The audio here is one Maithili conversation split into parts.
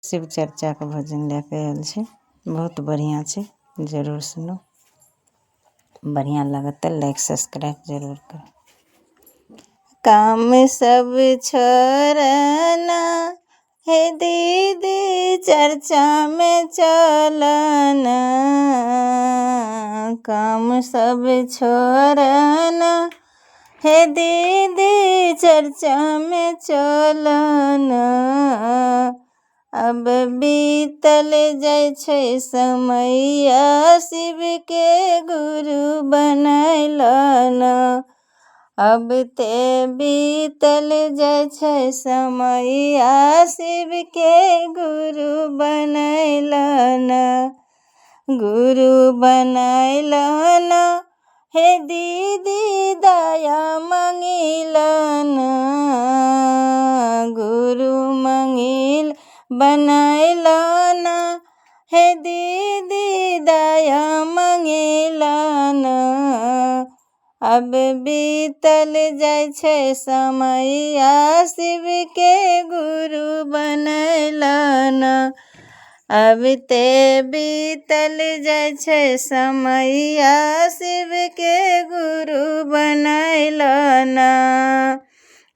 शिव चर्चा के भजन लेके आयल छै, बहुत बढ़िया छै, जरूर सुनो। बढ़िया लागत तो लाइक सब्सक्राइब जरूर करो। काम सब छोड़ना हे दीदी चर्चा में चलना, काम सब छोड़ना हे दीदी चर्चा में चलना। अब बीतल जाय छै समैया, शिव के गुरु बनैलना। अब ते बीतल जाय छै समैया, शिव के गुरु बनैलना। गुरु बनैलना हे दीदी दया मंगिलना, गुरु मंगिल बनैलना हे दीदी दया मंगिलना। अब बीतल जाय छै समैया, शिव के गुरु बनैलना। अब ते बीतल जाय छै समैया, शिव के गुरु बनैलना।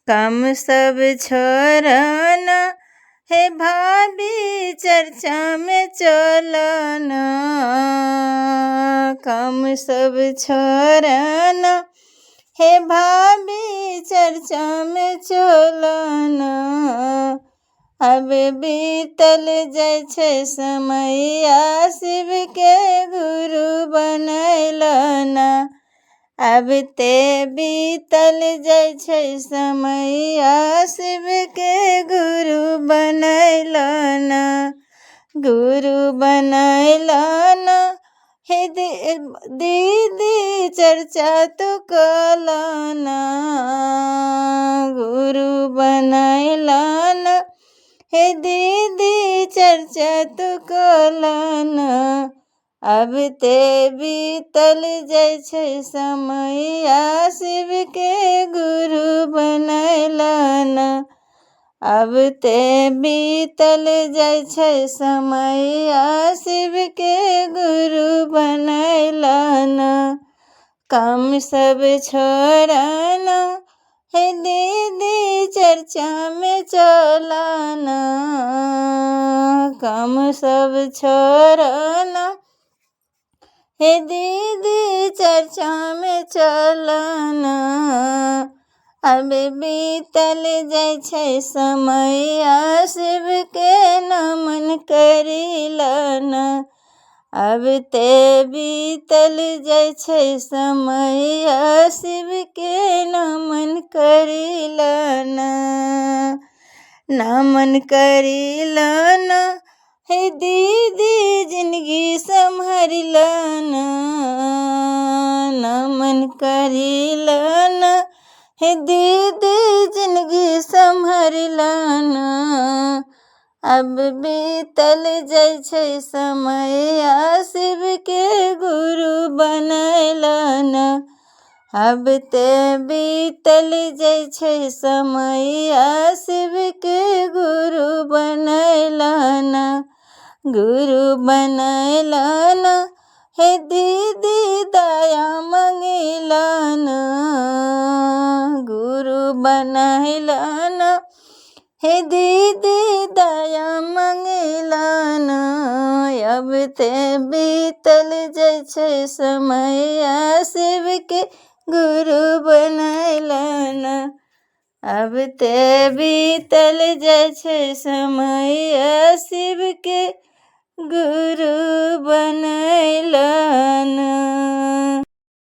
काम सब छोड़ना हे भाभी चर्चा में चलना, काम सब छोड़ना हे भाभी चर्चा में चलना। अब बीतल जाय छै समैया, शिव के गुरु बनैलना। अब ते बीतल जाय छै समैया, शिव के गुरु बनैलना। गुरु बनैलना हे दीदी चर्चा तू कलना। गुरु बनैलना हे दीदी चर्चा तू कलना। अब ते बीतल जाय छै समैया, शिव के गुरु बनैलना। अब ते बीतल जाय छै समैया, शिव के गुरु बनैलना। काम सब छोड़ना हे दीदी चर्चा में चलना, काम सब छोड़ना हे दीदी चर्चा में चलना। अब बीतल जाय छै समैया, शिव के नमन करिलना। अब ते बीतल जाय छै समैया, शिव के नमन करिलना। नमन करिलना हे दीदी जिंदगी संभरिलना। नमन करिलना हे दीदी जिंदगी संभरिलना। अब बीतल जाय छै समैया, शिव के गुरु बनैलना। अब ते बीतल जाय छै समैया, शिव के गुरु बनैलना। गुरु बनैलना हे दीदी दया मंगिलना। गुरु बनैलना हे दीदी दया मंगिलना। अब ते बीतल जाय छै समैया, शिव के गुरु बनैलना। अब ते बीतल जाय छै समैया, शिव के गुरु बनैलना।